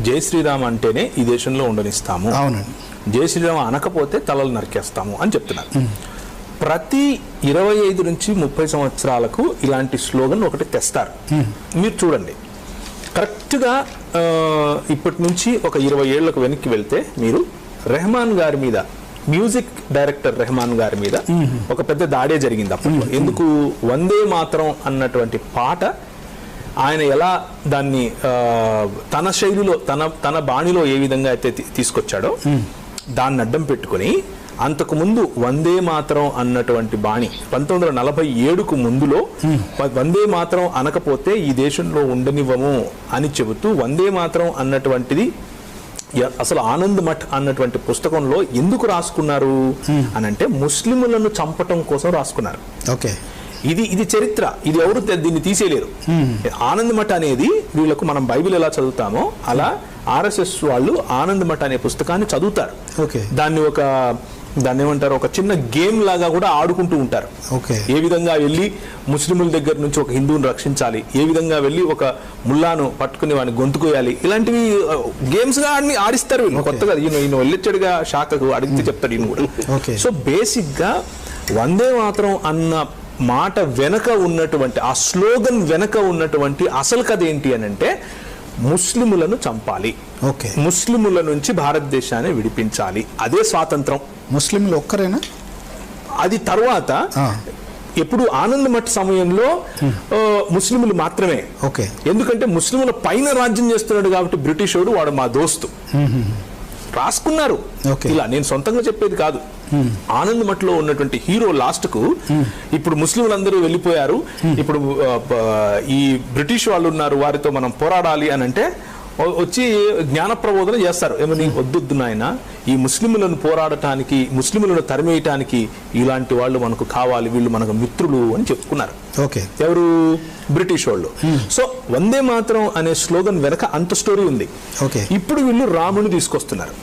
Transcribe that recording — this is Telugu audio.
జై శ్రీరామ్ అంటేనే ఈ దేశంలో ఉండనిస్తాము, అవునండి, జై శ్రీరామ్ అనకపోతే తలలు నరికేస్తాము అని చెప్తున్నారు. ప్రతి 25 నుంచి 30 సంవత్సరాలకు ఇలాంటి స్లోగన్ ఒకటి తెస్తారు. మీరు చూడండి, కరెక్ట్గా ఇప్పటి నుంచి ఒక 20 ఏళ్లకు వెనక్కి వెళ్తే మీరు రెహమాన్ గారి మీద, మ్యూజిక్ డైరెక్టర్ రెహమాన్ గారి మీద ఒక పెద్ద దాడే జరిగింది అప్పట్లో. ఎందుకు? వందే మాతరం అన్నటువంటి పాట ఆయన ఎలా దాన్ని తన శైలిలో తన బాణిలో ఏ విధంగా అయితే తీసుకొచ్చాడో దాన్ని అడ్డం పెట్టుకుని, అంతకుముందు వందే మాతరం అన్నటువంటి బాణి 1947కు ముందులో వందే మాతరం అనకపోతే ఈ దేశంలో ఉండనివ్వము అని చెబుతూ వందే మాతరం అన్నటువంటిది అసలు ఆనంద్ మఠ్ అన్నటువంటి పుస్తకంలో ఎందుకు రాసుకున్నారు అని అంటే ముస్లింలను చంపటం కోసం రాసుకున్నారు. ఓకే, ఇది చరిత్ర, ఇది ఎవరు దీన్ని తీసేయలేరు. ఆనంద్ మఠ్ అనేది వీళ్ళకు మనం బైబిల్ ఎలా చదువుతామో అలా ఆర్ఎస్ఎస్ వాళ్ళు ఆనంద్ మఠ్ అనే పుస్తకాన్ని చదువుతారు. దాన్ని ఏమంటారు, ఒక చిన్న గేమ్ లాగా కూడా ఆడుకుంటూ ఉంటారు. ఏ విధంగా వెళ్ళి ముస్లింల దగ్గర నుంచి ఒక హిందువుని రక్షించాలి, ఏ విధంగా వెళ్ళి ఒక ముల్లాను పట్టుకుని వాడిని గొంతుకోయాలి, ఇలాంటివి గేమ్స్ గా ఆడిస్తారు వీళ్ళు. కొత్తగా ఈయన వెళ్ళొచ్చాడుగా శాఖకు అడిగితే చెప్తాడు ఈయన కూడా. సో బేసిక్ గా వందే మాతరం అన్న మాట వెనక ఉన్నటువంటి, ఆ స్లోగన్ వెనక ఉన్నటువంటి అసలు కథ ఏంటి అని అంటే ముస్లిములను చంపాలి, ముస్లిముల నుంచి భారతదేశాన్ని విడిపించాలి, అదే స్వాతంత్రం. ముస్లింలు ఒక్కరేనా? అది తర్వాత ఎప్పుడు ఆనంద్ మఠ్ సమయంలో ముస్లింలు మాత్రమే. ఎందుకంటే ముస్లింల పైన రాజ్యం చేస్తున్నాడు కాబట్టి బ్రిటిష్ వాడు మా దోస్తు రాసుకున్నారు. ఇలా నేను సొంతంగా చెప్పేది కాదు. ఆనంద్ మఠ్ లో ఉన్నటువంటి హీరో లాస్ట్ కు ఇప్పుడు ముస్లింలందరూ వెళ్ళిపోయారు, ఇప్పుడు ఈ బ్రిటిష్ వాళ్ళు ఉన్నారు, వారితో మనం పోరాడాలి అని అంటే వచ్చి జ్ఞాన ప్రబోధన చేస్తారు. ఏమని? వద్దు నాయన, ఈ ముస్లింలను పోరాడటానికి, ముస్లింలను తరిమేయటానికి ఇలాంటి వాళ్ళు మనకు కావాలి, వీళ్ళు మనకు మిత్రులు అని చెప్పుకున్నారు. ఎవరు? బ్రిటిష్ వాళ్ళు. సో వందే మాతరం అనే స్లోగన్ వెనక అంత స్టోరీ ఉంది. ఇప్పుడు వీళ్ళు రాముని తీసుకొస్తున్నారు.